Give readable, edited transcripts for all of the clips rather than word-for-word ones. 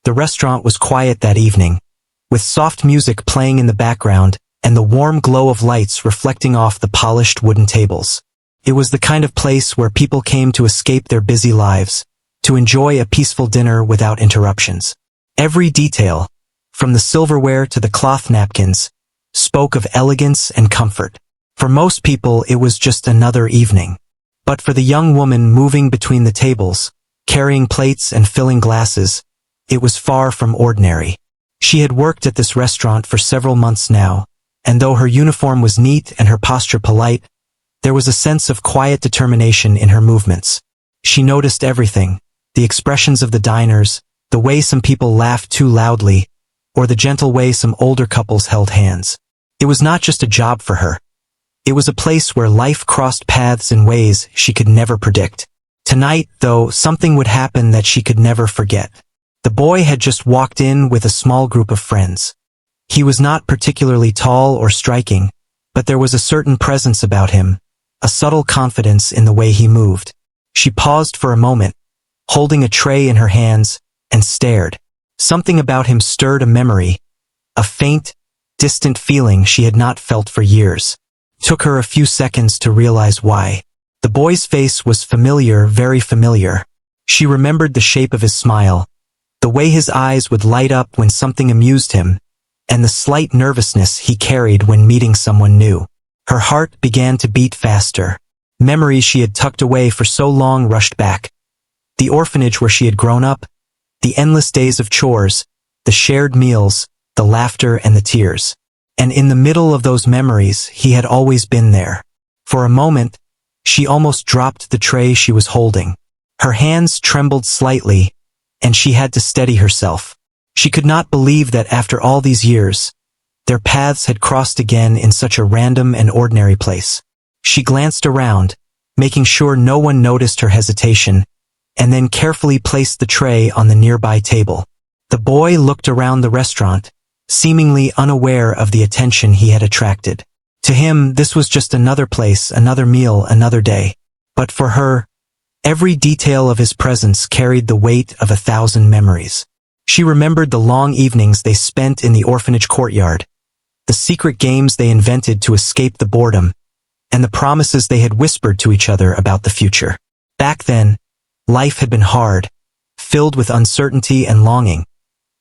The restaurant was quiet that evening, with soft music playing in the background and the warm glow of lights reflecting off the polished wooden tables. It was the kind of place where people came to escape their busy lives, to enjoy a peaceful dinner without interruptions. Every detail, from the silverware to the cloth napkins, spoke of elegance and comfort. For most people it was just another evening. But for the young woman moving between the tables, carrying plates and filling glasses, it was far from ordinary. She had worked at this restaurant for several months now, and though her uniform was neat and her posture polite, there was a sense of quiet determination in her movements. She noticed everything, the expressions of the diners, the way some people laughed too loudly, or the gentle way some older couples held hands. It was not just a job for her. It was a place where life crossed paths in ways she could never predict. Tonight, though, something would happen that she could never forget. The boy had just walked in with a small group of friends. He was not particularly tall or striking, but there was a certain presence about him, a subtle confidence in the way he moved. She paused for a moment, holding a tray in her hands, and stared. Something about him stirred a memory, a faint, distant feeling she had not felt for years. It took her a few seconds to realize why. The boy's face was familiar, very familiar. She remembered the shape of his smile, the way his eyes would light up when something amused him, and the slight nervousness he carried when meeting someone new. Her heart began to beat faster. Memories she had tucked away for so long rushed back. The orphanage where she had grown up, the endless days of chores, the shared meals, the laughter and the tears. And in the middle of those memories, he had always been there. For a moment, she almost dropped the tray she was holding. Her hands trembled slightly, and she had to steady herself. She could not believe that after all these years, their paths had crossed again in such a random and ordinary place. She glanced around, making sure no one noticed her hesitation, and then carefully placed the tray on the nearby table. The boy looked around the restaurant, seemingly unaware of the attention he had attracted. To him, this was just another place, another meal, another day. But for her, every detail of his presence carried the weight of 1,000 memories. She remembered the long evenings they spent in the orphanage courtyard, the secret games they invented to escape the boredom, and the promises they had whispered to each other about the future. Back then, life had been hard, filled with uncertainty and longing,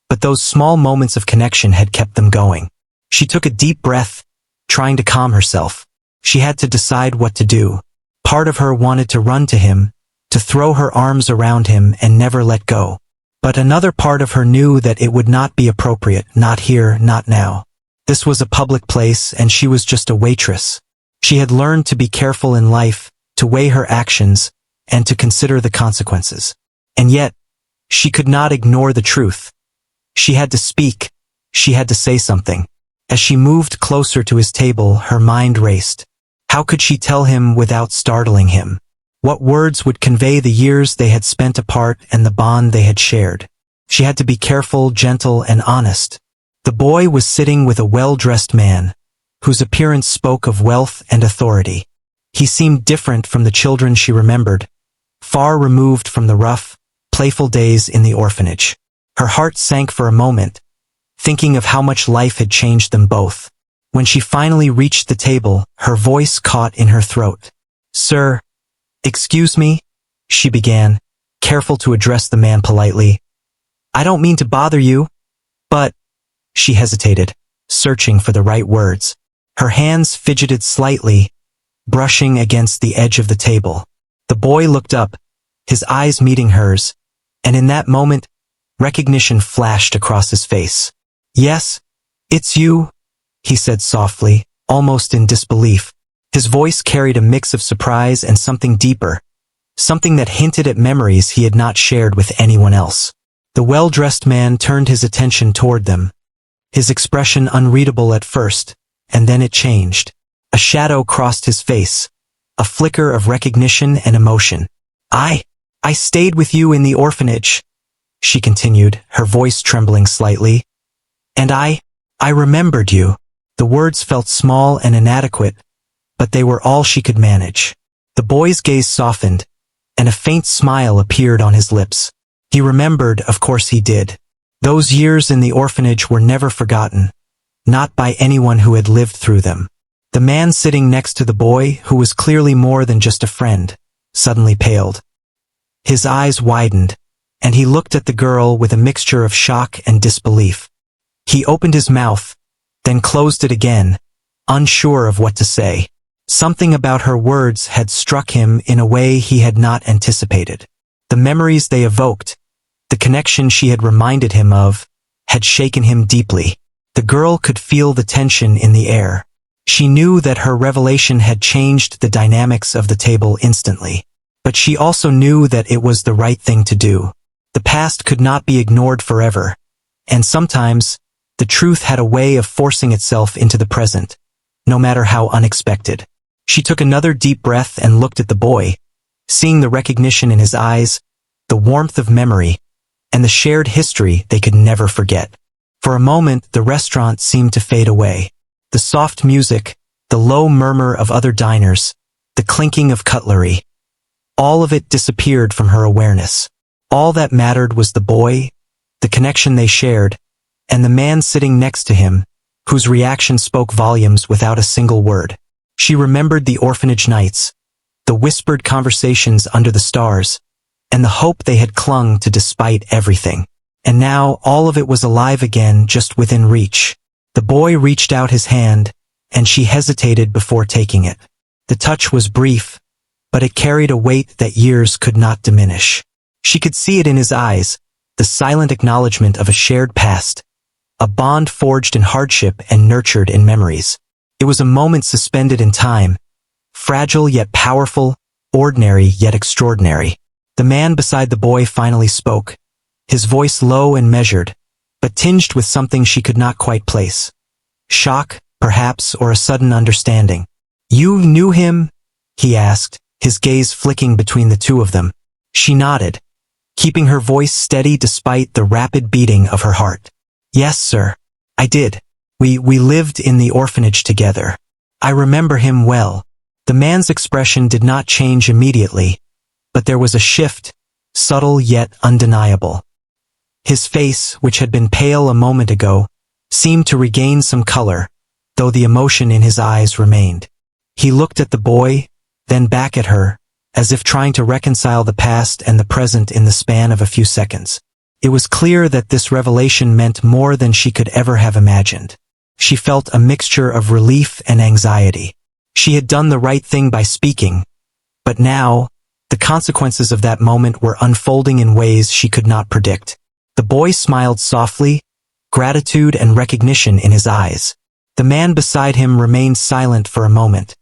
but those small moments of connection had kept them going. She took a deep breath, trying to calm herself. She had to decide what to do. Part of her wanted to run to him, to throw her arms around him and never let go. But another part of her knew that it would not be appropriate, not here, not now. This was a public place and she was just a waitress. She had learned to be careful in life, to weigh her actions, and to consider the consequences. And yet, she could not ignore the truth. She had to speak. She had to say something. As she moved closer to his table, her mind raced. How could she tell him without startling him? What words would convey the years they had spent apart and the bond they had shared? She had to be careful, gentle, and honest. The boy was sitting with a well-dressed man, whose appearance spoke of wealth and authority. He seemed different from the children she remembered, far removed from the rough, playful days in the orphanage. Her heart sank for a moment, thinking of how much life had changed them both. When she finally reached the table, her voice caught in her throat. "Sir, excuse me," she began, careful to address the man politely. "I don't mean to bother you, but—" She hesitated, searching for the right words. Her hands fidgeted slightly, brushing against the edge of the table. The boy looked up, his eyes meeting hers, and in that moment, recognition flashed across his face. "Yes, it's you," he said softly, almost in disbelief. His voice carried a mix of surprise and something deeper, something that hinted at memories he had not shared with anyone else. The well-dressed man turned his attention toward them, his expression unreadable at first, and then it changed. A shadow crossed his face, a flicker of recognition and emotion. I stayed with you in the orphanage," she continued, her voice trembling slightly. "And I remembered you." The words felt small and inadequate, but they were all she could manage. The boy's gaze softened, and a faint smile appeared on his lips. He remembered, of course he did. Those years in the orphanage were never forgotten, not by anyone who had lived through them. The man sitting next to the boy, who was clearly more than just a friend, suddenly paled. His eyes widened, and he looked at the girl with a mixture of shock and disbelief. He opened his mouth, then closed it again, unsure of what to say. Something about her words had struck him in a way he had not anticipated. The memories they evoked, the connection she had reminded him of, had shaken him deeply. The girl could feel the tension in the air. She knew that her revelation had changed the dynamics of the table instantly. But she also knew that it was the right thing to do. The past could not be ignored forever, and sometimes, the truth had a way of forcing itself into the present, no matter how unexpected. She took another deep breath and looked at the boy, seeing the recognition in his eyes, the warmth of memory, and the shared history they could never forget. For a moment, the restaurant seemed to fade away. The soft music, the low murmur of other diners, the clinking of cutlery, all of it disappeared from her awareness. All that mattered was the boy, the connection they shared, and the man sitting next to him, whose reaction spoke volumes without a single word. She remembered the orphanage nights, the whispered conversations under the stars, and the hope they had clung to despite everything. And now all of it was alive again, just within reach. The boy reached out his hand, and she hesitated before taking it. The touch was brief, but it carried a weight that years could not diminish. She could see it in his eyes, the silent acknowledgement of a shared past, a bond forged in hardship and nurtured in memories. It was a moment suspended in time, fragile yet powerful, ordinary yet extraordinary. The man beside the boy finally spoke, his voice low and measured, but tinged with something she could not quite place. Shock, perhaps, or a sudden understanding. "You knew him?" he asked, his gaze flicking between the two of them. She nodded, keeping her voice steady despite the rapid beating of her heart. "Yes, sir. I did. We lived in the orphanage together. I remember him well." The man's expression did not change immediately, but there was a shift, subtle yet undeniable. His face, which had been pale a moment ago, seemed to regain some color, though the emotion in his eyes remained. He looked at the boy, then back at her, as if trying to reconcile the past and the present in the span of a few seconds. It was clear that this revelation meant more than she could ever have imagined. She felt a mixture of relief and anxiety. She had done the right thing by speaking, but now, the consequences of that moment were unfolding in ways she could not predict. The boy smiled softly, gratitude and recognition in his eyes. The man beside him remained silent for a moment,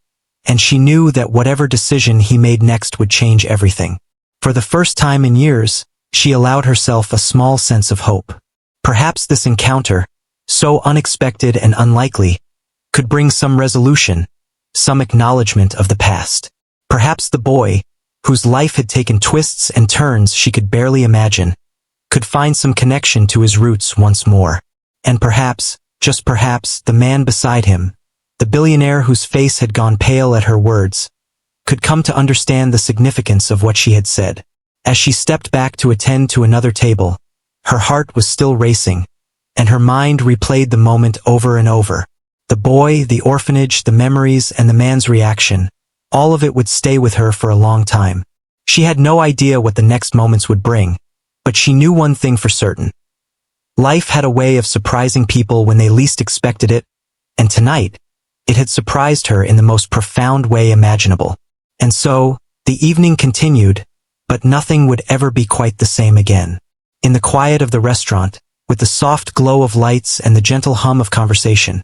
and she knew that whatever decision he made next would change everything. For the first time in years, she allowed herself a small sense of hope. Perhaps this encounter, so unexpected and unlikely, could bring some resolution, some acknowledgement of the past. Perhaps the boy, whose life had taken twists and turns she could barely imagine, could find some connection to his roots once more. And perhaps, just perhaps, the man beside him, the billionaire whose face had gone pale at her words, could come to understand the significance of what she had said. As she stepped back to attend to another table, her heart was still racing, and her mind replayed the moment over and over. The boy, the orphanage, the memories, and the man's reaction, all of it would stay with her for a long time. She had no idea what the next moments would bring, but she knew one thing for certain. Life had a way of surprising people when they least expected it, and tonight, it had surprised her in the most profound way imaginable. And so, the evening continued, but nothing would ever be quite the same again. In the quiet of the restaurant, with the soft glow of lights and the gentle hum of conversation,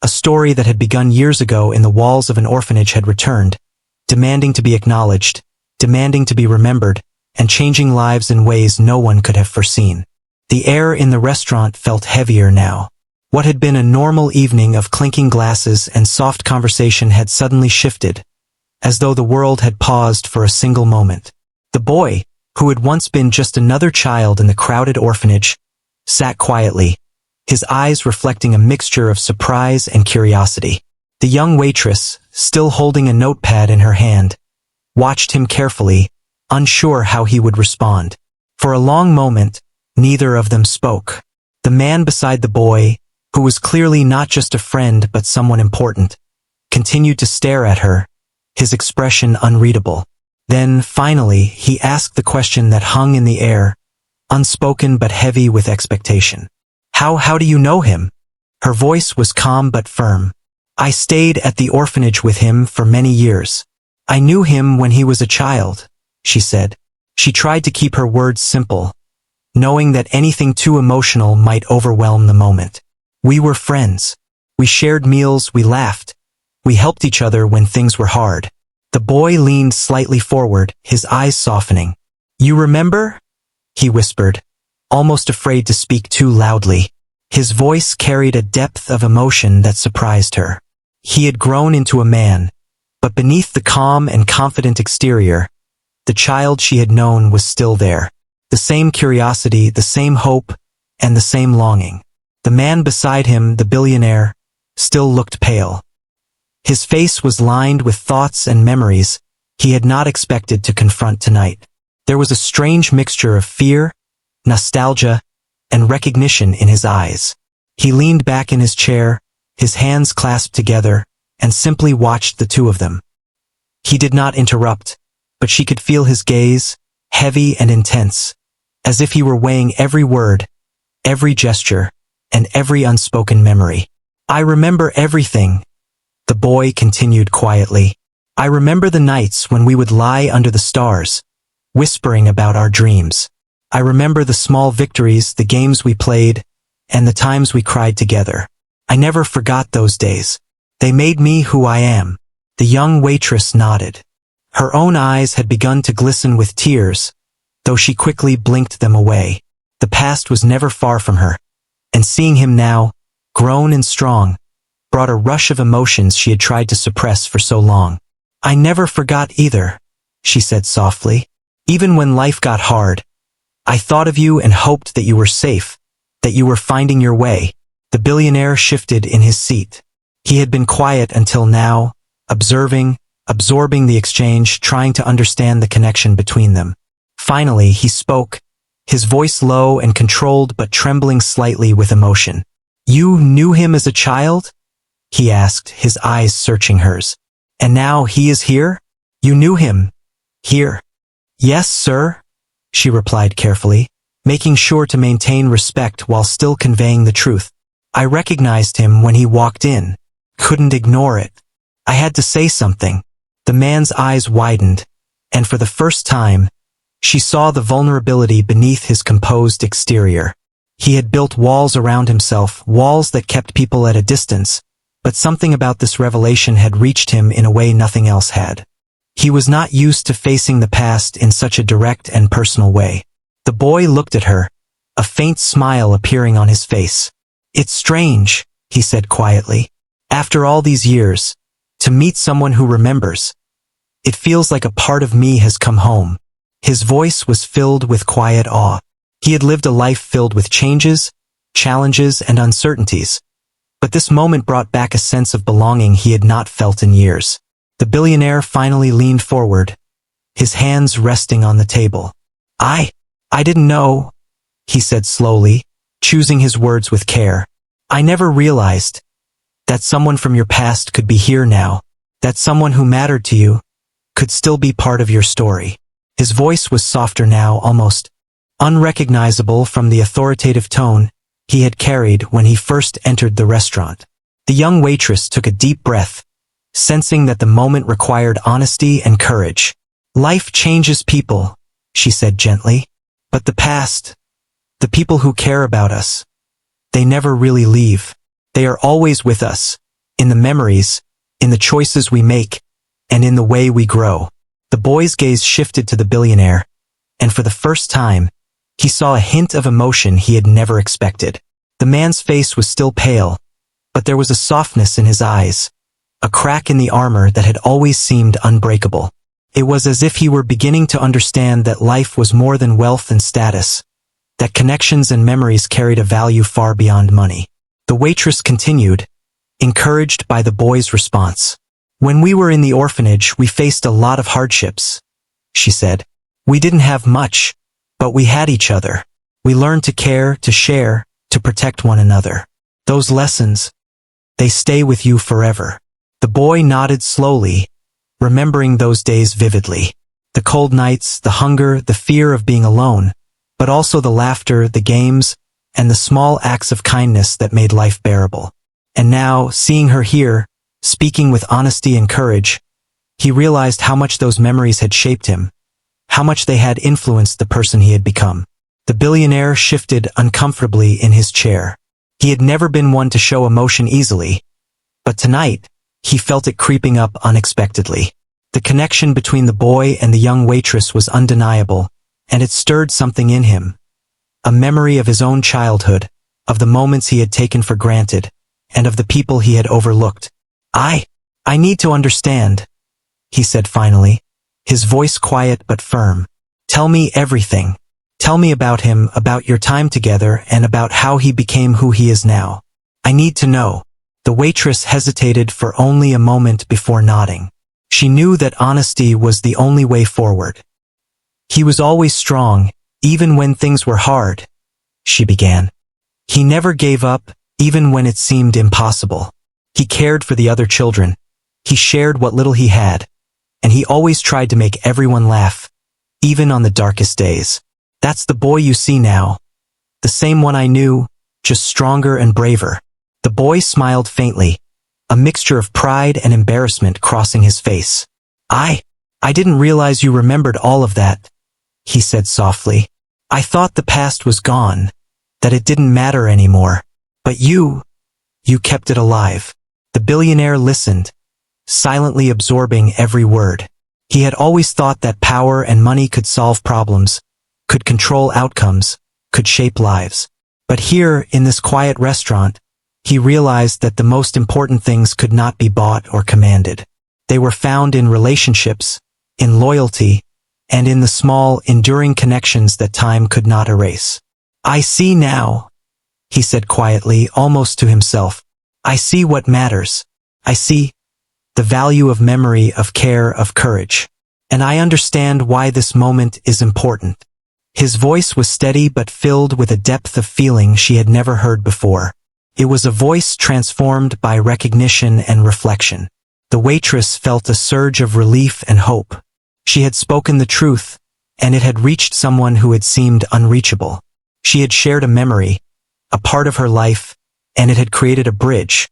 a story that had begun years ago in the walls of an orphanage had returned, demanding to be acknowledged, demanding to be remembered, and changing lives in ways no one could have foreseen. The air in the restaurant felt heavier now. What had been a normal evening of clinking glasses and soft conversation had suddenly shifted, as though the world had paused for a single moment. The boy, who had once been just another child in the crowded orphanage, sat quietly, his eyes reflecting a mixture of surprise and curiosity. The young waitress, still holding a notepad in her hand, watched him carefully, unsure how he would respond. For a long moment, Neither of them spoke. The man beside the boy, who was clearly not just a friend but someone important, continued to stare at her, his expression unreadable. Then, finally, he asked the question that hung in the air, unspoken but heavy with expectation. How do you know him? Her voice was calm but firm. I stayed at the orphanage with him for many years. I knew him when he was a child, she said. She tried to keep her words simple, knowing that anything too emotional might overwhelm the moment. We were friends. We shared meals, we laughed. We helped each other when things were hard. The boy leaned slightly forward, his eyes softening. You remember? He whispered, almost afraid to speak too loudly. His voice carried a depth of emotion that surprised her. He had grown into a man, but beneath the calm and confident exterior, the child she had known was still there. The same curiosity, the same hope, and the same longing. The man beside him, the billionaire, still looked pale. His face was lined with thoughts and memories he had not expected to confront tonight. There was a strange mixture of fear, nostalgia, and recognition in his eyes. He leaned back in his chair, his hands clasped together, and simply watched the two of them. He did not interrupt, but she could feel his gaze, heavy and intense, as if he were weighing every word, every gesture, and every unspoken memory. I remember everything, the boy continued quietly. I remember the nights when we would lie under the stars, whispering about our dreams. I remember the small victories, the games we played, and the times we cried together. I never forgot those days. They made me who I am. The young waitress nodded. Her own eyes had begun to glisten with tears, though she quickly blinked them away. The past was never far from her, and seeing him now, grown and strong, brought a rush of emotions she had tried to suppress for so long. I never forgot either, she said softly. Even when life got hard, I thought of you and hoped that you were safe, that you were finding your way. The billionaire shifted in his seat. He had been quiet until now, absorbing the exchange, trying to understand the connection between them. Finally, he spoke, his voice low and controlled but trembling slightly with emotion. You knew him as a child? He asked, his eyes searching hers. And now he is here? You knew him? Here? Yes, sir, she replied carefully, making sure to maintain respect while still conveying the truth. I recognized him when he walked in. Couldn't ignore it. I had to say something. The man's eyes widened, and for the first time, she saw the vulnerability beneath his composed exterior. He had built walls around himself, walls that kept people at a distance, but something about this revelation had reached him in a way nothing else had. He was not used to facing the past in such a direct and personal way. The boy looked at her, a faint smile appearing on his face. It's strange, he said quietly. After all these years, to meet someone who remembers. It feels like a part of me has come home. His voice was filled with quiet awe. He had lived a life filled with changes, challenges, and uncertainties. But this moment brought back a sense of belonging he had not felt in years. The billionaire finally leaned forward, his hands resting on the table. I didn't know, he said slowly, choosing his words with care. I never realized that someone from your past could be here now, that someone who mattered to you could still be part of your story. His voice was softer now, almost unrecognizable from the authoritative tone he had carried when he first entered the restaurant. The young waitress took a deep breath, sensing that the moment required honesty and courage. Life changes people, she said gently, but the past, the people who care about us, they never really leave. They are always with us, in the memories, in the choices we make, and in the way we grow. The boy's gaze shifted to the billionaire, and for the first time, he saw a hint of emotion he had never expected. The man's face was still pale, but there was a softness in his eyes, a crack in the armor that had always seemed unbreakable. It was as if he were beginning to understand that life was more than wealth and status, that connections and memories carried a value far beyond money. The waitress continued, encouraged by the boy's response. When we were in the orphanage, we faced a lot of hardships, she said. We didn't have much, but we had each other. We learn to care, to share, to protect one another. Those lessons, they stay with you forever. The boy nodded slowly, remembering those days vividly. The cold nights, the hunger, the fear of being alone, but also the laughter, the games, and the small acts of kindness that made life bearable. And now, seeing her here, speaking with honesty and courage, he realized how much those memories had shaped him, how much they had influenced the person he had become. The billionaire shifted uncomfortably in his chair. He had never been one to show emotion easily, but tonight, he felt it creeping up unexpectedly. The connection between the boy and the young waitress was undeniable, and it stirred something in him. A memory of his own childhood, of the moments he had taken for granted, and of the people he had overlooked. I need to understand, he said finally, his voice quiet but firm. Tell me everything. Tell me about him, about your time together, and about how he became who he is now. I need to know. The waitress hesitated for only a moment before nodding. She knew that honesty was the only way forward. He was always strong, even when things were hard, she began. He never gave up, even when it seemed impossible. He cared for the other children. He shared what little he had, and he always tried to make everyone laugh, even on the darkest days. That's the boy you see now. The same one I knew, just stronger and braver. The boy smiled faintly, a mixture of pride and embarrassment crossing his face. I didn't realize you remembered all of that, he said softly. I thought the past was gone, that it didn't matter anymore. But you kept it alive. The billionaire listened, silently absorbing every word. He had always thought that power and money could solve problems, could control outcomes, could shape lives. But here, in this quiet restaurant, he realized that the most important things could not be bought or commanded. They were found in relationships, in loyalty, and in the small, enduring connections that time could not erase. I see now, he said quietly, almost to himself. I see what matters. I see the value of memory, of care, of courage. And I understand why this moment is important. His voice was steady but filled with a depth of feeling she had never heard before. It was a voice transformed by recognition and reflection. The waitress felt a surge of relief and hope. She had spoken the truth, and it had reached someone who had seemed unreachable. She had shared a memory, a part of her life, and it had created a bridge,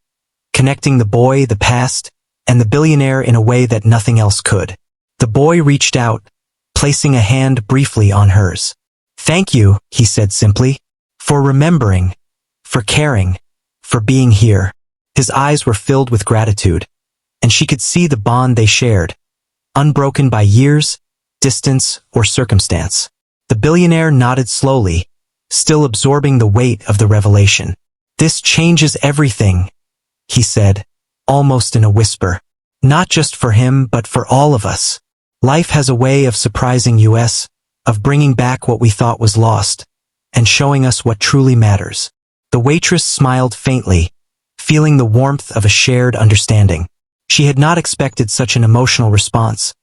connecting the boy, the past, and the billionaire in a way that nothing else could. The boy reached out, placing a hand briefly on hers. Thank you, he said simply, for remembering, for caring, for being here. His eyes were filled with gratitude, and she could see the bond they shared, unbroken by years, distance, or circumstance. The billionaire nodded slowly, still absorbing the weight of the revelation. This changes everything, he said, almost in a whisper. Not just for him, but for all of us. Life has a way of surprising us, of bringing back what we thought was lost, and showing us what truly matters. The waitress smiled faintly, feeling the warmth of a shared understanding. She had not expected such an emotional response,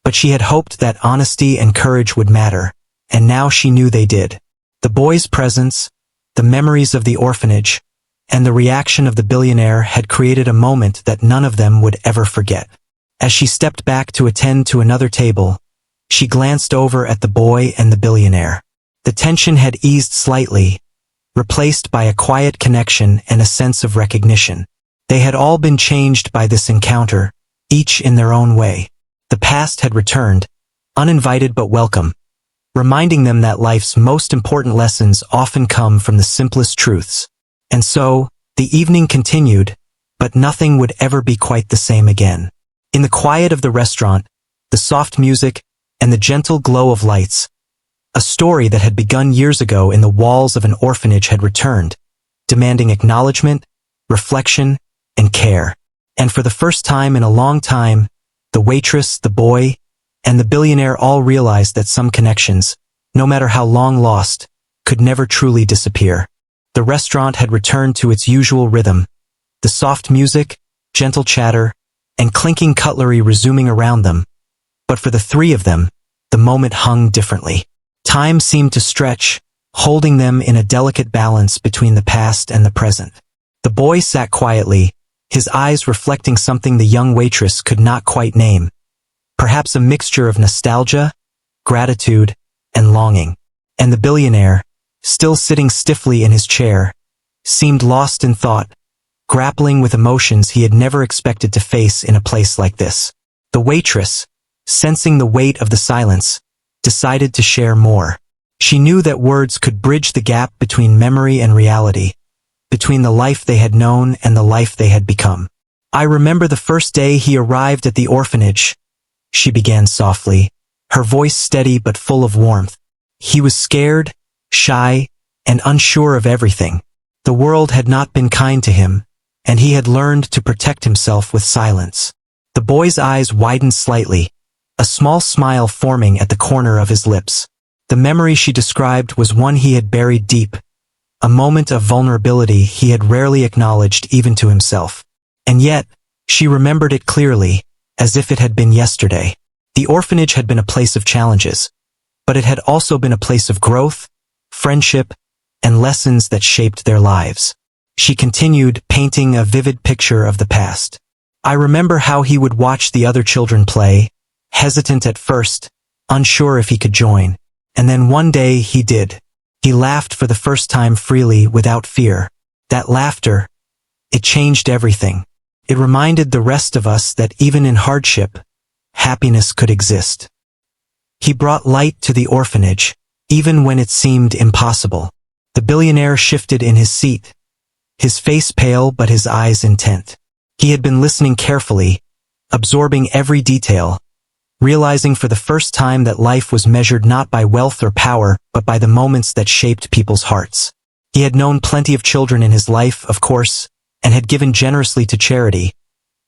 but she had hoped that honesty and courage would matter, and now she knew they did. The boy's presence, the memories of the orphanage, and the reaction of the billionaire had created a moment that none of them would ever forget. As she stepped back to attend to another table, she glanced over at the boy and the billionaire. The tension had eased slightly, replaced by a quiet connection and a sense of recognition. They had all been changed by this encounter, each in their own way. The past had returned, uninvited but welcome, reminding them that life's most important lessons often come from the simplest truths. And so, the evening continued, but nothing would ever be quite the same again. In the quiet of the restaurant, the soft music, and the gentle glow of lights, a story that had begun years ago in the walls of an orphanage had returned, demanding acknowledgement, reflection, and care. And for the first time in a long time, the waitress, the boy, and the billionaire all realized that some connections, no matter how long lost, could never truly disappear. The restaurant had returned to its usual rhythm, the soft music, gentle chatter, and clinking cutlery resuming around them. But for the three of them, the moment hung differently. Time seemed to stretch, holding them in a delicate balance between the past and the present. The boy sat quietly, his eyes reflecting something the young waitress could not quite name. Perhaps a mixture of nostalgia, gratitude, and longing. And the billionaire, still sitting stiffly in his chair, seemed lost in thought, grappling with emotions he had never expected to face in a place like this. The waitress, sensing the weight of the silence, decided to share more. She knew that words could bridge the gap between memory and reality, between the life they had known and the life they had become. "I remember the first day he arrived at the orphanage," she began softly, her voice steady but full of warmth. "He was scared, shy, and unsure of everything. The world had not been kind to him, and he had learned to protect himself with silence." The boy's eyes widened slightly, a small smile forming at the corner of his lips. The memory she described was one he had buried deep, a moment of vulnerability he had rarely acknowledged even to himself. And yet, she remembered it clearly, as if it had been yesterday. The orphanage had been a place of challenges, but it had also been a place of growth, friendship, and lessons that shaped their lives. She continued, painting a vivid picture of the past. "I remember how he would watch the other children play, hesitant at first, unsure if he could join. And then one day he did. He laughed for the first time freely without fear. That laughter, it changed everything. It reminded the rest of us that even in hardship, happiness could exist. He brought light to the orphanage, even when it seemed impossible." The billionaire shifted in his seat, his face pale but his eyes intent. He had been listening carefully, absorbing every detail, realizing for the first time that life was measured not by wealth or power, but by the moments that shaped people's hearts. He had known plenty of children in his life, of course, and had given generously to charity,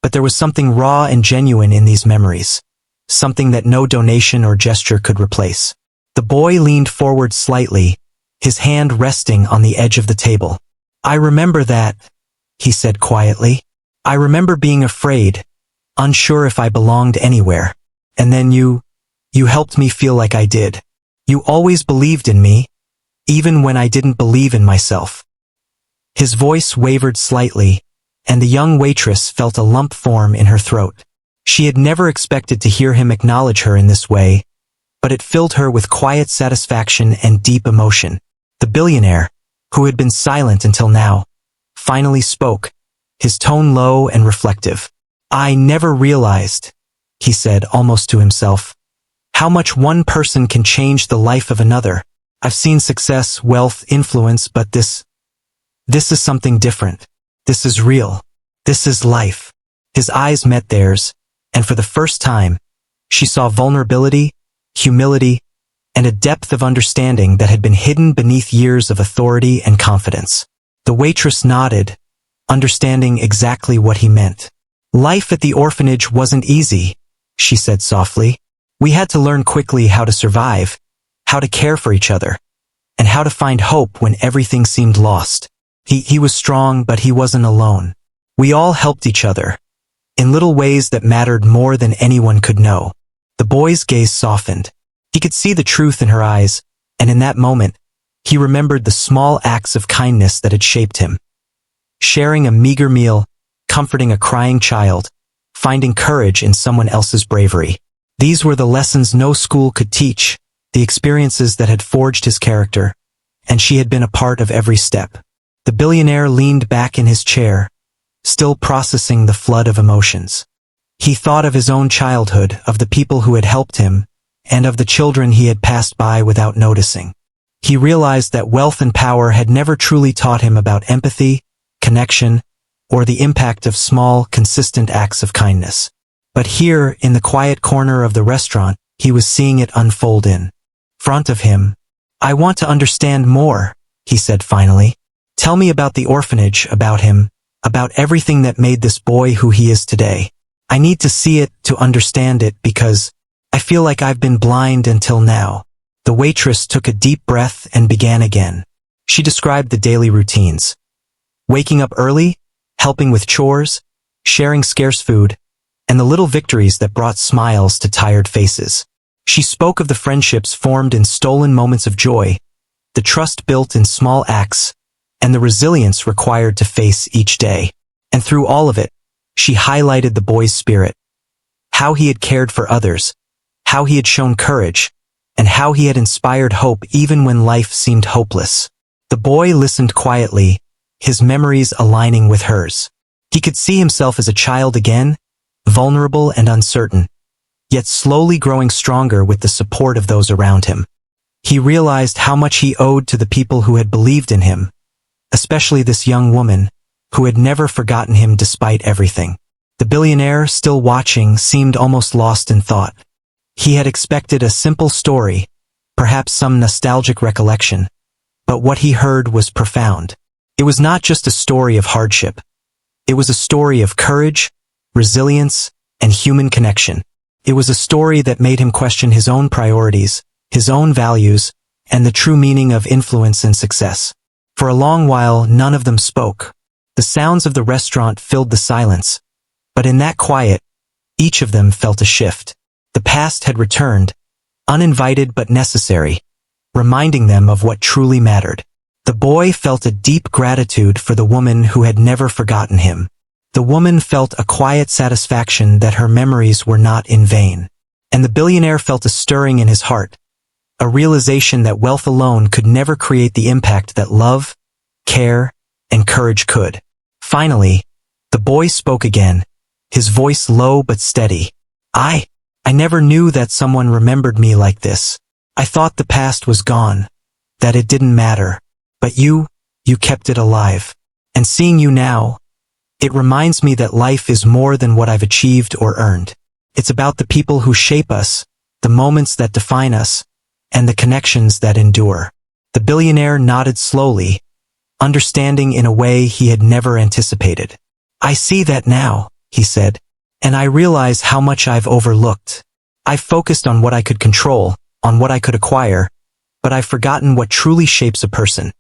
but there was something raw and genuine in these memories, something that no donation or gesture could replace. The boy leaned forward slightly, his hand resting on the edge of the table. "I remember that," he said quietly. "I remember being afraid, unsure if I belonged anywhere. And then you helped me feel like I did. You always believed in me, even when I didn't believe in myself." His voice wavered slightly, and the young waitress felt a lump form in her throat. She had never expected to hear him acknowledge her in this way, but it filled her with quiet satisfaction and deep emotion. The billionaire, who had been silent until now, finally spoke, his tone low and reflective. "I never realized," he said almost to himself, "how much one person can change the life of another. I've seen success, wealth, influence, but this is something different. This is real. This is life." His eyes met theirs, and for the first time, she saw vulnerability, humility, and a depth of understanding that had been hidden beneath years of authority and confidence. The waitress nodded, understanding exactly what he meant. "Life at the orphanage wasn't easy," she said softly. "We had to learn quickly how to survive, how to care for each other, and how to find hope when everything seemed lost. He was strong, but he wasn't alone. We all helped each other, in little ways that mattered more than anyone could know." The boy's gaze softened. He could see the truth in her eyes, and in that moment, he remembered the small acts of kindness that had shaped him. Sharing a meager meal, comforting a crying child, finding courage in someone else's bravery. These were the lessons no school could teach, the experiences that had forged his character, and she had been a part of every step. The billionaire leaned back in his chair, still processing the flood of emotions. He thought of his own childhood, of the people who had helped him, and of the children he had passed by without noticing. He realized that wealth and power had never truly taught him about empathy, connection, or the impact of small, consistent acts of kindness. But here, in the quiet corner of the restaurant, he was seeing it unfold in front of him. "I want to understand more," he said finally. "Tell me about the orphanage, about him, about everything that made this boy who he is today. I need to see it, to understand it, because I feel like I've been blind until now." The waitress took a deep breath and began again. She described the daily routines. Waking up early, helping with chores, sharing scarce food, and the little victories that brought smiles to tired faces. She spoke of the friendships formed in stolen moments of joy, the trust built in small acts, and the resilience required to face each day. And through all of it, she highlighted the boy's spirit, how he had cared for others, how he had shown courage, and how he had inspired hope even when life seemed hopeless. The boy listened quietly, his memories aligning with hers. He could see himself as a child again, vulnerable and uncertain, yet slowly growing stronger with the support of those around him. He realized how much he owed to the people who had believed in him, especially this young woman, who had never forgotten him despite everything. The billionaire, still watching, seemed almost lost in thought. He had expected a simple story, perhaps some nostalgic recollection, but what he heard was profound. It was not just a story of hardship. It was a story of courage, resilience, and human connection. It was a story that made him question his own priorities, his own values, and the true meaning of influence and success. For a long while, none of them spoke. The sounds of the restaurant filled the silence, but in that quiet, each of them felt a shift. The past had returned, uninvited but necessary, reminding them of what truly mattered. The boy felt a deep gratitude for the woman who had never forgotten him. The woman felt a quiet satisfaction that her memories were not in vain. And the billionaire felt a stirring in his heart, a realization that wealth alone could never create the impact that love, care, and courage could. Finally, the boy spoke again, his voice low but steady. I never knew that someone remembered me like this. I thought the past was gone, that it didn't matter. But you kept it alive. And seeing you now, it reminds me that life is more than what I've achieved or earned. It's about the people who shape us, the moments that define us, and the connections that endure. The billionaire nodded slowly, understanding in a way he had never anticipated. I see that now, he said, and I realize how much I've overlooked. I've focused on what I could control, on what I could acquire, but I've forgotten what truly shapes a person.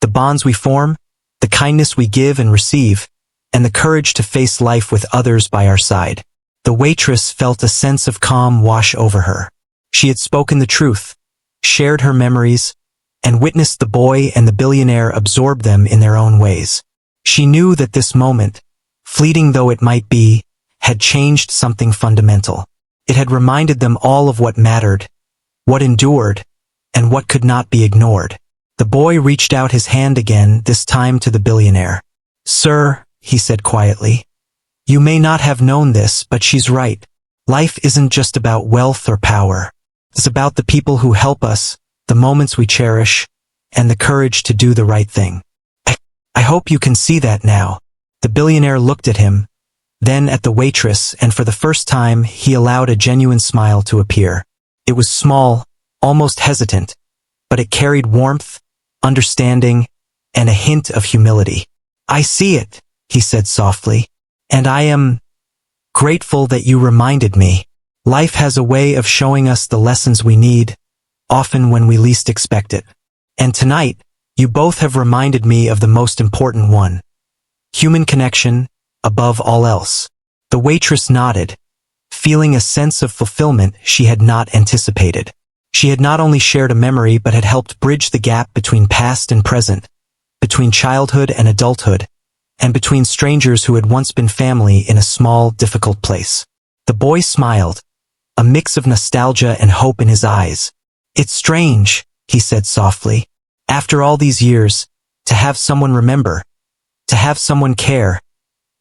The bonds we form, the kindness we give and receive, and the courage to face life with others by our side. The waitress felt a sense of calm wash over her. She had spoken the truth, shared her memories, and witnessed the boy and the billionaire absorb them in their own ways. She knew that this moment, fleeting though it might be, had changed something fundamental. It had reminded them all of what mattered, what endured, and what could not be ignored. The boy reached out his hand again, this time to the billionaire. Sir, he said quietly, you may not have known this, but she's right. Life isn't just about wealth or power. It's about the people who help us, the moments we cherish, and the courage to do the right thing. I hope you can see that now. The billionaire looked at him, then at the waitress, and for the first time he allowed a genuine smile to appear. It was small, almost hesitant, but it carried warmth, understanding, and a hint of humility. I see it, he said softly, and I am grateful that you reminded me. Life has a way of showing us the lessons we need, often when we least expect it. And tonight, you both have reminded me of the most important one. Human connection, above all else. The waitress nodded, feeling a sense of fulfillment she had not anticipated. She had not only shared a memory but had helped bridge the gap between past and present, between childhood and adulthood, and between strangers who had once been family in a small, difficult place. The boy smiled, a mix of nostalgia and hope in his eyes. It's strange, he said softly. After all these years, to have someone remember, to have someone care,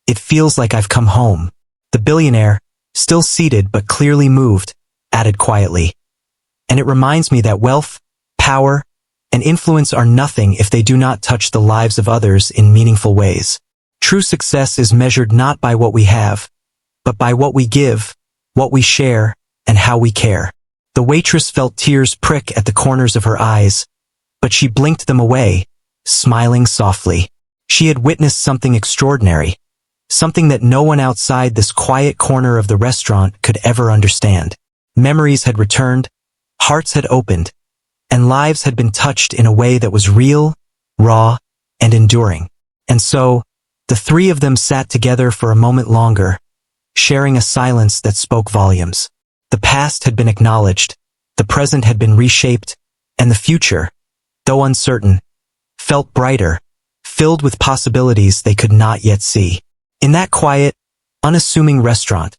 it feels like I've come home. The billionaire, still seated but clearly moved, added quietly. And it reminds me that wealth, power, and influence are nothing if they do not touch the lives of others in meaningful ways. True success is measured not by what we have, but by what we give, what we share, and how we care. The waitress felt tears prick at the corners of her eyes, but she blinked them away, smiling softly. She had witnessed something extraordinary, something that no one outside this quiet corner of the restaurant could ever understand. Memories had returned, hearts had opened, and lives had been touched in a way that was real, raw, and enduring. And so, the three of them sat together for a moment longer, sharing a silence that spoke volumes. The past had been acknowledged, the present had been reshaped, and the future, though uncertain, felt brighter, filled with possibilities they could not yet see. In that quiet, unassuming restaurant,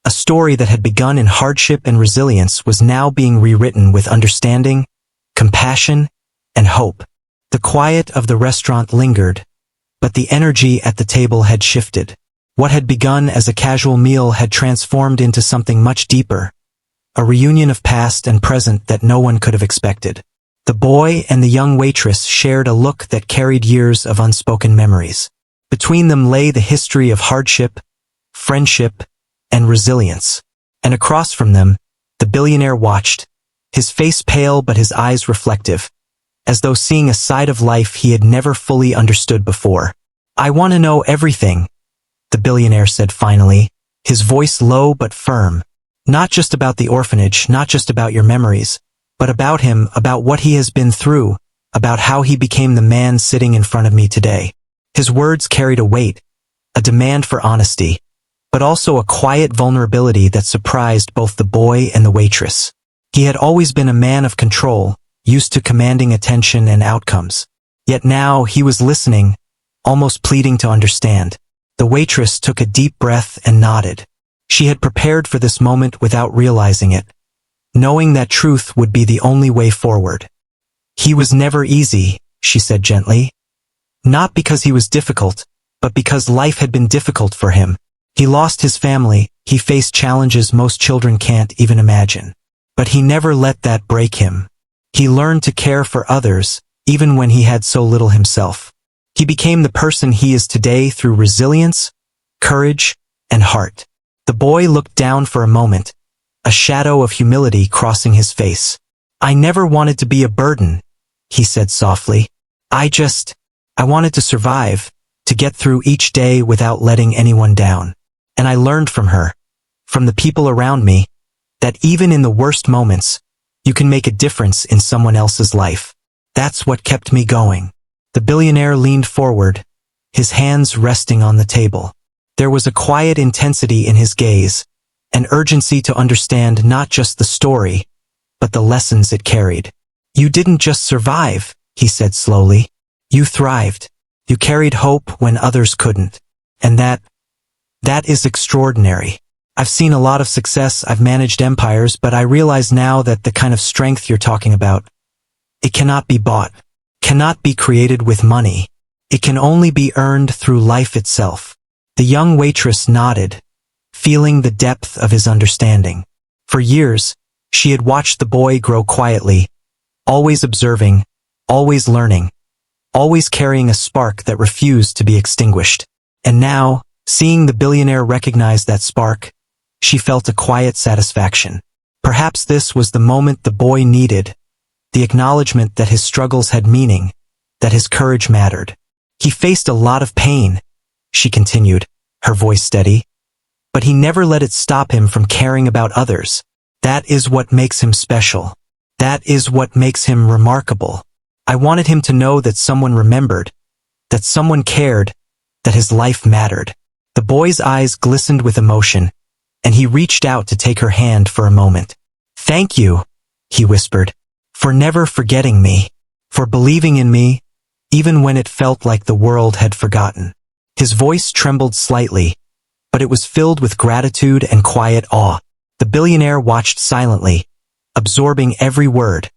a story that had begun in hardship and resilience was now being rewritten with understanding, compassion, and hope. The quiet of the restaurant lingered, but the energy at the table had shifted. What had begun as a casual meal had transformed into something much deeper, a reunion of past and present that no one could have expected. The boy and the young waitress shared a look that carried years of unspoken memories. Between them lay the history of hardship, friendship, and resilience. And across from them, the billionaire watched, his face pale but his eyes reflective, as though seeing a side of life he had never fully understood before. "I want to know everything," the billionaire said finally, his voice low but firm. "Not just about the orphanage, not just about your memories, but about him, about what he has been through, about how he became the man sitting in front of me today." His words carried a weight, a demand for honesty, but also a quiet vulnerability that surprised both the boy and the waitress. He had always been a man of control, used to commanding attention and outcomes. Yet now he was listening, almost pleading to understand. The waitress took a deep breath and nodded. She had prepared for this moment without realizing it, knowing that truth would be the only way forward. "He was never easy," she said gently. "Not because he was difficult, but because life had been difficult for him. He lost his family, he faced challenges most children can't even imagine. But he never let that break him. He learned to care for others, even when he had so little himself. He became the person he is today through resilience, courage, and heart." The boy looked down for a moment, a shadow of humility crossing his face. "I never wanted to be a burden," he said softly. I wanted to survive, to get through each day without letting anyone down. And I learned from her, from the people around me, that even in the worst moments, you can make a difference in someone else's life. That's what kept me going." The billionaire leaned forward, his hands resting on the table. There was a quiet intensity in his gaze, an urgency to understand not just the story, but the lessons it carried. "You didn't just survive," he said slowly. "You thrived. You carried hope when others couldn't. And that is extraordinary. I've seen a lot of success, I've managed empires, but I realize now that the kind of strength you're talking about, it cannot be bought, cannot be created with money. It can only be earned through life itself." The young waitress nodded, feeling the depth of his understanding. For years, she had watched the boy grow quietly, always observing, always learning, always carrying a spark that refused to be extinguished. And now, seeing the billionaire recognize that spark, she felt a quiet satisfaction. Perhaps this was the moment the boy needed, the acknowledgement that his struggles had meaning, that his courage mattered. "He faced a lot of pain," she continued, her voice steady, "but he never let it stop him from caring about others. That is what makes him special. That is what makes him remarkable. I wanted him to know that someone remembered, that someone cared, that his life mattered." The boy's eyes glistened with emotion, and he reached out to take her hand for a moment. "Thank you," he whispered, "for never forgetting me, for believing in me, even when it felt like the world had forgotten." His voice trembled slightly, but it was filled with gratitude and quiet awe. The billionaire watched silently, absorbing every word,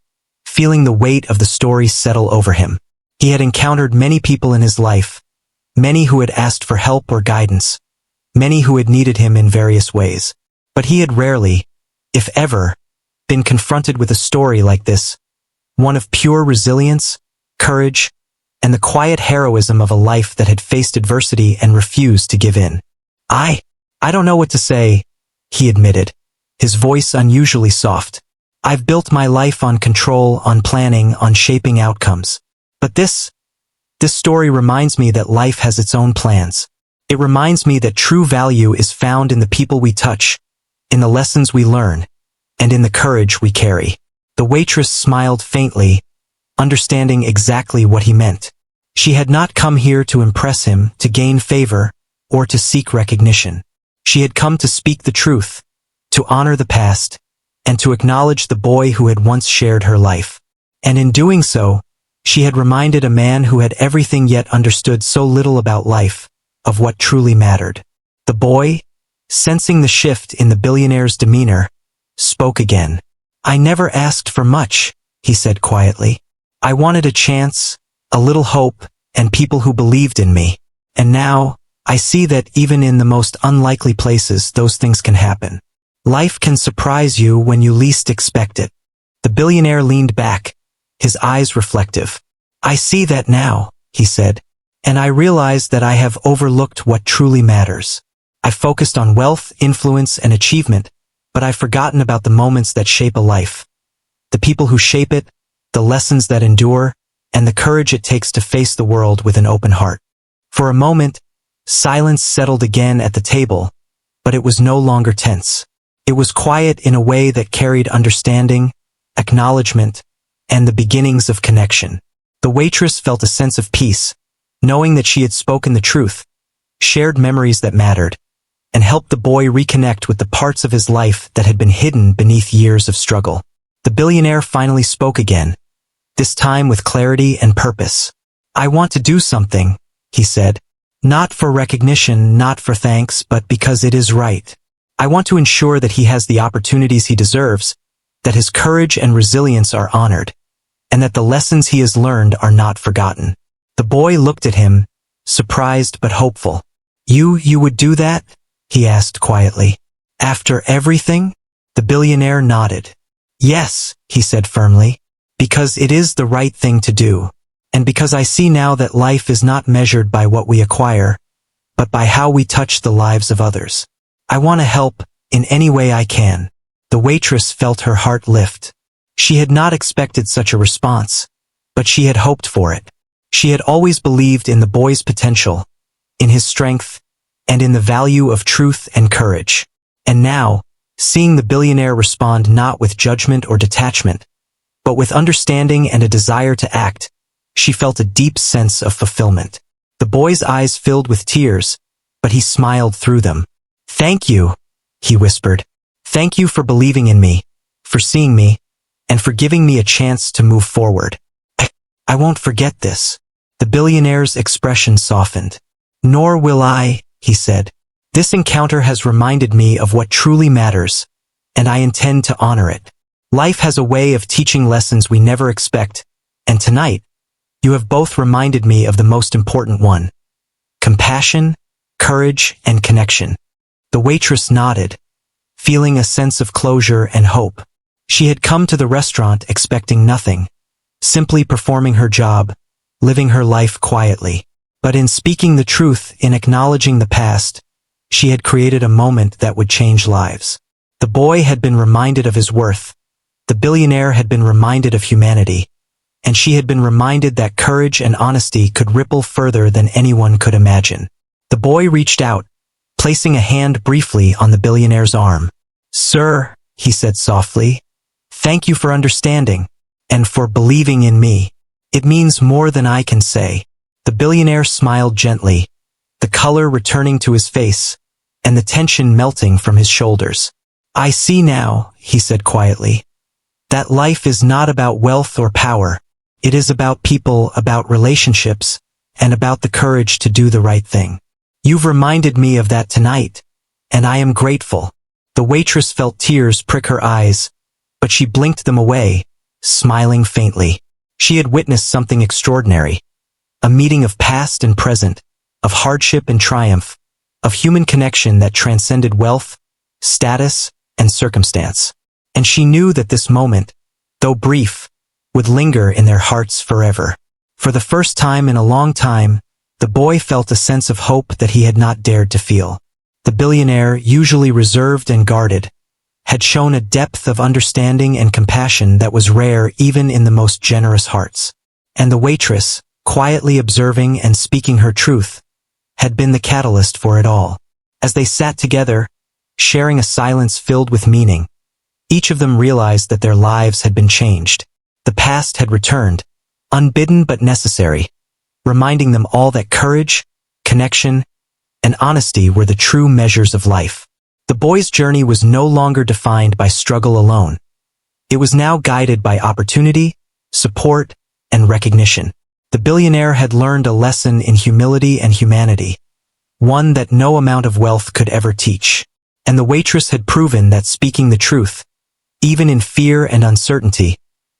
feeling the weight of the story settle over him. He had encountered many people in his life, many who had asked for help or guidance, many who had needed him in various ways. But he had rarely, if ever, been confronted with a story like this, one of pure resilience, courage, and the quiet heroism of a life that had faced adversity and refused to give in. I don't know what to say," he admitted, his voice unusually soft. "I've built my life on control, on planning, on shaping outcomes. But this story reminds me that life has its own plans. It reminds me that true value is found in the people we touch, in the lessons we learn, and in the courage we carry." The waitress smiled faintly, understanding exactly what he meant. She had not come here to impress him, to gain favor, or to seek recognition. She had come to speak the truth, to honor the past, and to acknowledge the boy who had once shared her life. And in doing so, She had reminded a man who had everything yet understood so little about life, of what truly mattered. The boy, sensing the shift in the billionaire's demeanor, spoke again. "I never asked for much," he said quietly. "I wanted a chance, a little hope, and people who believed in me. And now, I see that even in the most unlikely places those things can happen. Life can surprise you when you least expect it." The billionaire leaned back, his eyes reflective. "I see that now," he said, "and I realize that I have overlooked what truly matters. I focused on wealth, influence, and achievement, but I've forgotten about the moments that shape a life. The people who shape it, the lessons that endure, and the courage it takes to face the world with an open heart." For a moment, silence settled again at the table, but it was no longer tense. It was quiet in a way that carried understanding, acknowledgement, and the beginnings of connection. The waitress felt a sense of peace, knowing that she had spoken the truth, shared memories that mattered, and helped the boy reconnect with the parts of his life that had been hidden beneath years of struggle. The billionaire finally spoke again, this time with clarity and purpose. "I want to do something," he said. "Not for recognition, not for thanks, but because it is right. I want to ensure that he has the opportunities he deserves, that his courage and resilience are honored, and that the lessons he has learned are not forgotten." The boy looked at him, surprised but hopeful. You would do that?" he asked quietly. "After everything?" The billionaire nodded. "Yes," he said firmly, "because it is the right thing to do, and because I see now that life is not measured by what we acquire, but by how we touch the lives of others. I want to help, in any way I can." The waitress felt her heart lift. She had not expected such a response, but she had hoped for it. She had always believed in the boy's potential, in his strength, and in the value of truth and courage. And now, seeing the billionaire respond not with judgment or detachment, but with understanding and a desire to act, she felt a deep sense of fulfillment. The boy's eyes filled with tears, but he smiled through them. "Thank you," he whispered. "Thank you for believing in me, for seeing me, and for giving me a chance to move forward. I won't forget this." The billionaire's expression softened. "Nor will I," he said. "This encounter has reminded me of what truly matters, and I intend to honor it. Life has a way of teaching lessons we never expect, and tonight, you have both reminded me of the most important one: compassion, courage, and connection." The waitress nodded, feeling a sense of closure and hope. She had come to the restaurant expecting nothing, simply performing her job, living her life quietly. But in speaking the truth, in acknowledging the past, she had created a moment that would change lives. The boy had been reminded of his worth, the billionaire had been reminded of humanity, and she had been reminded that courage and honesty could ripple further than anyone could imagine. The boy reached out, placing a hand briefly on the billionaire's arm. "Sir," he said softly, "thank you for understanding, and for believing in me. It means more than I can say." The billionaire smiled gently, the color returning to his face, and the tension melting from his shoulders. "I see now," he said quietly, "that life is not about wealth or power. It is about people, about relationships, and about the courage to do the right thing. You've reminded me of that tonight, and I am grateful." The waitress felt tears prick her eyes, but she blinked them away, smiling faintly. She had witnessed something extraordinary. A meeting of past and present, of hardship and triumph, of human connection that transcended wealth, status, and circumstance. And she knew that this moment, though brief, would linger in their hearts forever. For the first time in a long time, the boy felt a sense of hope that he had not dared to feel. The billionaire, usually reserved and guarded, had shown a depth of understanding and compassion that was rare even in the most generous hearts. And the waitress, quietly observing and speaking her truth, had been the catalyst for it all. As they sat together, sharing a silence filled with meaning, each of them realized that their lives had been changed. The past had returned, unbidden but necessary, reminding them all that courage, connection, and honesty were the true measures of life. The boy's journey was no longer defined by struggle alone. It was now guided by opportunity, support, and recognition. The billionaire had learned a lesson in humility and humanity, one that no amount of wealth could ever teach. And the waitress had proven that speaking the truth, even in fear and uncertainty,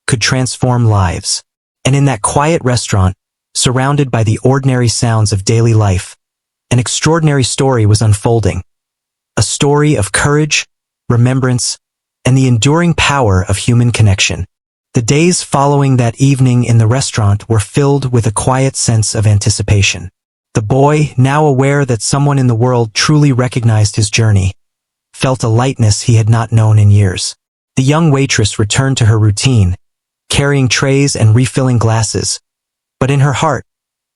could transform lives. And in that quiet restaurant, surrounded by the ordinary sounds of daily life, an extraordinary story was unfolding. A story of courage, remembrance, and the enduring power of human connection. The days following that evening in the restaurant were filled with a quiet sense of anticipation. The boy, now aware that someone in the world truly recognized his journey, felt a lightness he had not known in years. The young waitress returned to her routine, carrying trays and refilling glasses, but in her heart,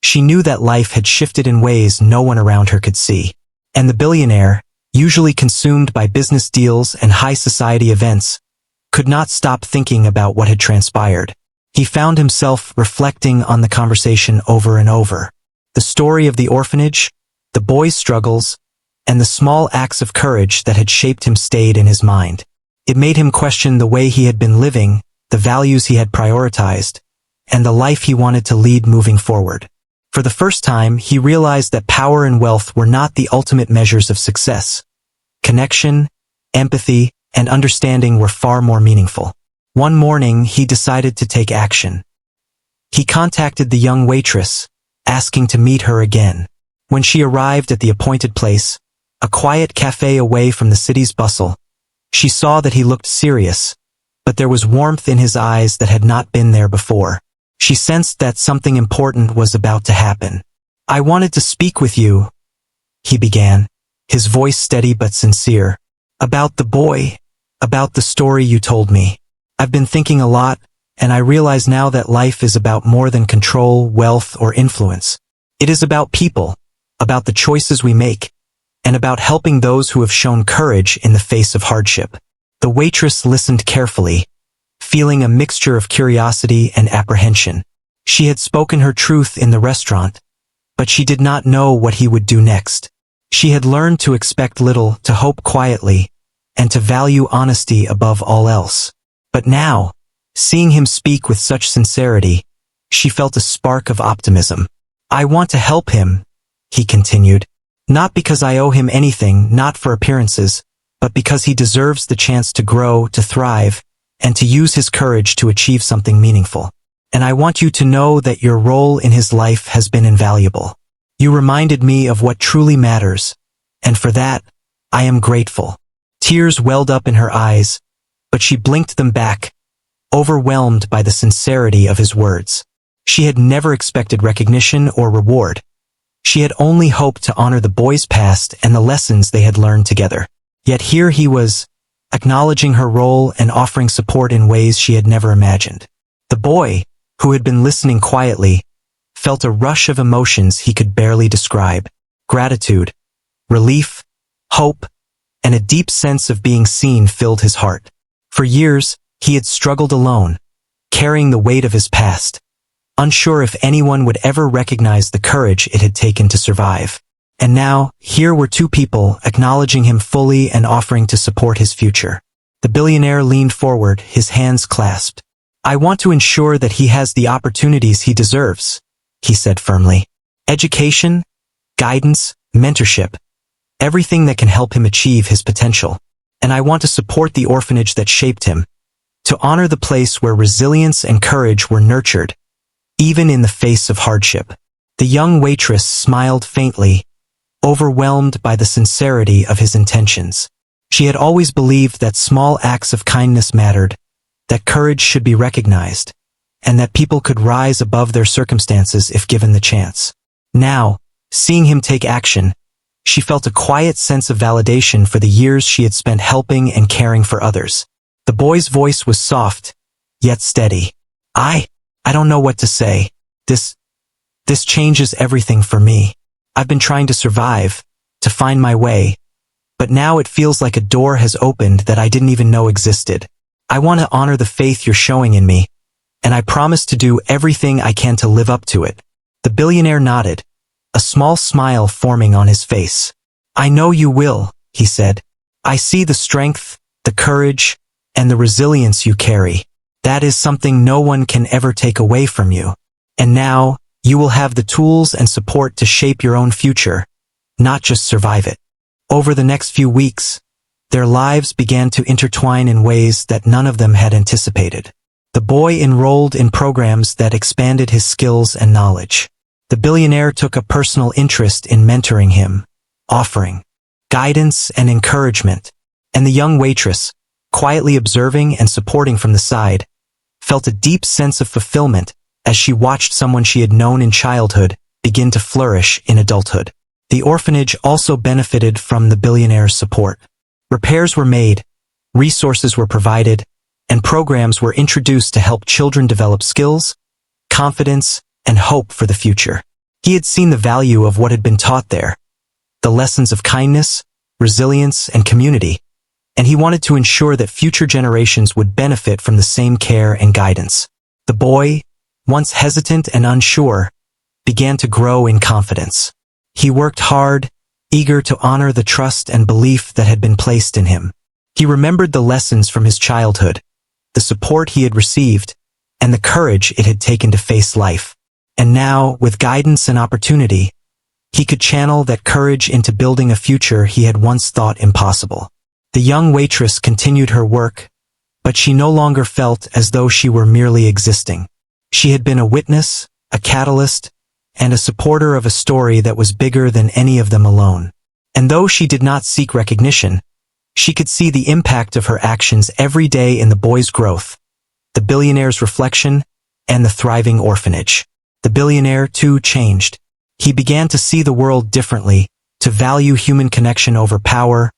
she knew that life had shifted in ways no one around her could see. And the billionaire, usually consumed by business deals and high society events, could not stop thinking about what had transpired. He found himself reflecting on the conversation over and over. The story of the orphanage, the boy's struggles, and the small acts of courage that had shaped him stayed in his mind. It made him question the way he had been living, the values he had prioritized, and the life he wanted to lead moving forward. For the first time, he realized that power and wealth were not the ultimate measures of success. Connection, empathy, and understanding were far more meaningful. One morning, he decided to take action. He contacted the young waitress, asking to meet her again. When she arrived at the appointed place, a quiet cafe away from the city's bustle, she saw that he looked serious, but there was warmth in his eyes that had not been there before. She sensed that something important was about to happen. "I wanted to speak with you," he began, his voice steady but sincere. "About the boy, about the story you told me. I've been thinking a lot, and I realize now that life is about more than control, wealth, or influence. It is about people, about the choices we make, and about helping those who have shown courage in the face of hardship." The waitress listened carefully, feeling a mixture of curiosity and apprehension. She had spoken her truth in the restaurant, but she did not know what he would do next. She had learned to expect little, to hope quietly, and to value honesty above all else. But now, seeing him speak with such sincerity, she felt a spark of optimism. "I want to help him," he continued, "not because I owe him anything, not for appearances, but because he deserves the chance to grow, to thrive, and to use his courage to achieve something meaningful. And I want you to know that your role in his life has been invaluable. You reminded me of what truly matters, and for that, I am grateful." Tears welled up in her eyes, but she blinked them back, overwhelmed by the sincerity of his words. She had never expected recognition or reward. She had only hoped to honor the boy's past and the lessons they had learned together. Yet here he was, acknowledging her role and offering support in ways she had never imagined. The boy, who had been listening quietly, felt a rush of emotions he could barely describe. Gratitude, relief, hope, and a deep sense of being seen filled his heart. For years, he had struggled alone, carrying the weight of his past, unsure if anyone would ever recognize the courage it had taken to survive. And now, here were two people acknowledging him fully and offering to support his future. The billionaire leaned forward, his hands clasped. "I want to ensure that he has the opportunities he deserves," he said firmly. "Education, guidance, mentorship, everything that can help him achieve his potential. And I want to support the orphanage that shaped him, to honor the place where resilience and courage were nurtured, even in the face of hardship." The young waitress smiled faintly, overwhelmed by the sincerity of his intentions. She had always believed that small acts of kindness mattered, that courage should be recognized, and that people could rise above their circumstances if given the chance. Now, seeing him take action, she felt a quiet sense of validation for the years she had spent helping and caring for others. The boy's voice was soft, yet steady. I don't know what to say. This changes everything for me. I've been trying to survive, to find my way, but now it feels like a door has opened that I didn't even know existed. I want to honor the faith you're showing in me, and I promise to do everything I can to live up to it." The billionaire nodded, a small smile forming on his face. "I know you will," he said. "I see the strength, the courage, and the resilience you carry. That is something no one can ever take away from you. And now, you will have the tools and support to shape your own future, not just survive it. Over the next few weeks, their lives began to intertwine in ways that none of them had anticipated. The boy enrolled in programs that expanded his skills and knowledge. The billionaire took a personal interest in mentoring him, offering guidance and encouragement. And the young waitress, quietly observing and supporting from the side, felt a deep sense of fulfillment as she watched someone she had known in childhood begin to flourish in adulthood. The orphanage also benefited from the billionaire's support. Repairs were made, resources were provided, and programs were introduced to help children develop skills, confidence, and hope for the future. He had seen the value of what had been taught there, the lessons of kindness, resilience, and community, and he wanted to ensure that future generations would benefit from the same care and guidance. The boy, once hesitant and unsure, began to grow in confidence. He worked hard, eager to honor the trust and belief that had been placed in him. He remembered the lessons from his childhood, the support he had received, and the courage it had taken to face life. And now, with guidance and opportunity, he could channel that courage into building a future he had once thought impossible. The young waitress continued her work, but she no longer felt as though she were merely existing. She had been a witness, a catalyst, and a supporter of a story that was bigger than any of them alone. And though she did not seek recognition, she could see the impact of her actions every day in the boy's growth, the billionaire's reflection, and the thriving orphanage. The billionaire, too, changed. He began to see the world differently, to value human connection over power,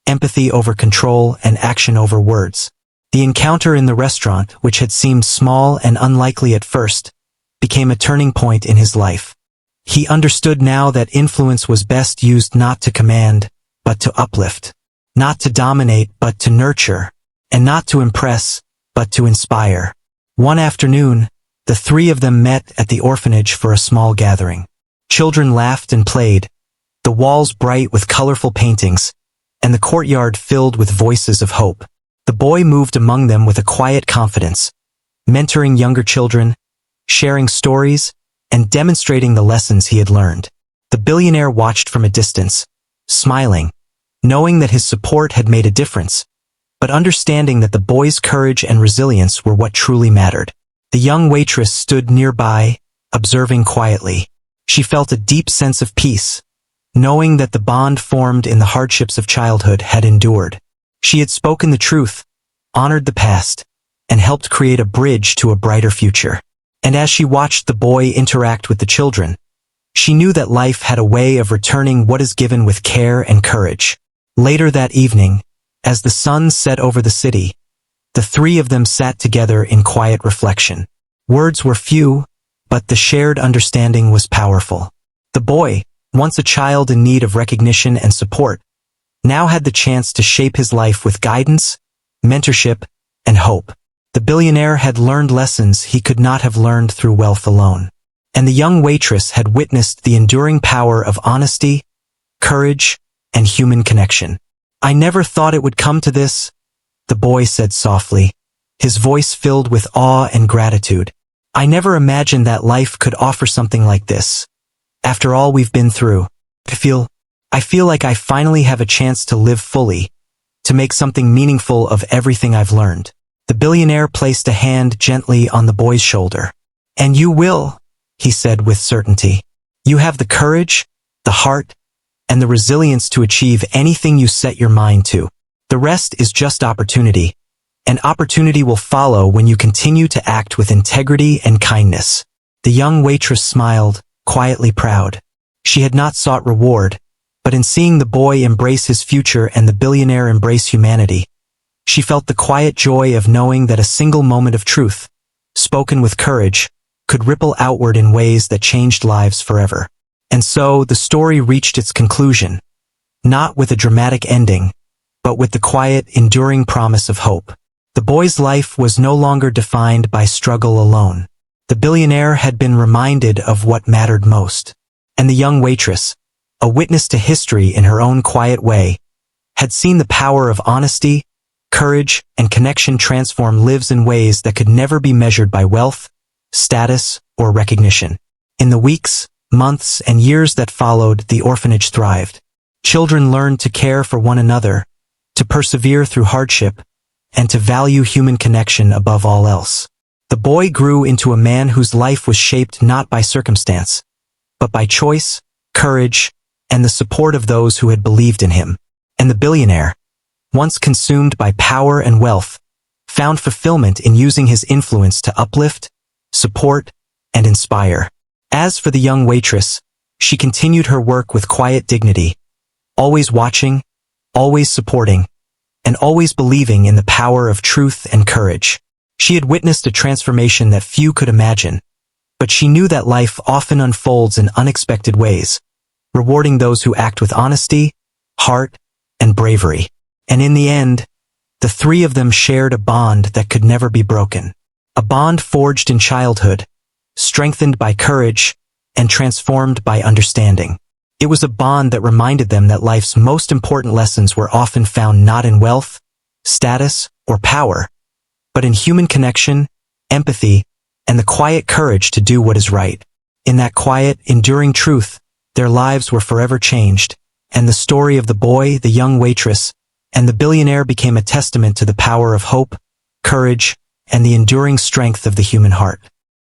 empathy over control, and action over words. The encounter in the restaurant, which had seemed small and unlikely at first, became a turning point in his life. He understood now that influence was best used not to command, but to uplift, not to dominate, but to nurture, and not to impress, but to inspire. One afternoon, the three of them met at the orphanage for a small gathering. Children laughed and played, the walls bright with colorful paintings, and the courtyard filled with voices of hope. The boy moved among them with a quiet confidence, mentoring younger children, sharing stories, and demonstrating the lessons he had learned. The billionaire watched from a distance, smiling, knowing that his support had made a difference, but understanding that the boy's courage and resilience were what truly mattered. The young waitress stood nearby, observing quietly. She felt a deep sense of peace, knowing that the bond formed in the hardships of childhood had endured. She had spoken the truth, honored the past, and helped create a bridge to a brighter future. And as she watched the boy interact with the children, she knew that life had a way of returning what is given with care and courage. Later that evening, as the sun set over the city, the three of them sat together in quiet reflection. Words were few, but the shared understanding was powerful. The boy, once a child in need of recognition and support, now had the chance to shape his life with guidance, mentorship, and hope. The billionaire had learned lessons he could not have learned through wealth alone. And the young waitress had witnessed the enduring power of honesty, courage, and human connection. "I never thought it would come to this," the boy said softly, his voice filled with awe and gratitude. "I never imagined that life could offer something like this. After all we've been through, I feel like I finally have a chance to live fully, to make something meaningful of everything I've learned." The billionaire placed a hand gently on the boy's shoulder. "And you will," he said with certainty. "You have the courage, the heart, and the resilience to achieve anything you set your mind to. The rest is just opportunity, and opportunity will follow when you continue to act with integrity and kindness." The young waitress smiled, quietly proud. She had not sought reward, but in seeing the boy embrace his future and the billionaire embrace humanity, she felt the quiet joy of knowing that a single moment of truth, spoken with courage, could ripple outward in ways that changed lives forever. And so the story reached its conclusion, not with a dramatic ending, but with the quiet, enduring promise of hope. The boy's life was no longer defined by struggle alone. The billionaire had been reminded of what mattered most. And the young waitress, a witness to history in her own quiet way, had seen the power of honesty, courage, and connection transform lives in ways that could never be measured by wealth, status, or recognition. In the weeks, months, and years that followed, the orphanage thrived. Children learned to care for one another, to persevere through hardship, and to value human connection above all else. The boy grew into a man whose life was shaped not by circumstance, but by choice, courage, and the support of those who had believed in him. And the billionaire, once consumed by power and wealth, found fulfillment in using his influence to uplift, support, and inspire. As for the young waitress, she continued her work with quiet dignity, always watching, always supporting, and always believing in the power of truth and courage. She had witnessed a transformation that few could imagine, but she knew that life often unfolds in unexpected ways, rewarding those who act with honesty, heart, and bravery. And in the end, the three of them shared a bond that could never be broken. A bond forged in childhood, strengthened by courage, and transformed by understanding. It was a bond that reminded them that life's most important lessons were often found not in wealth, status, or power, but in human connection, empathy, and the quiet courage to do what is right. In that quiet, enduring truth, their lives were forever changed, and the story of the boy, the young waitress, and the billionaire became a testament to the power of hope, courage, and the enduring strength of the human heart.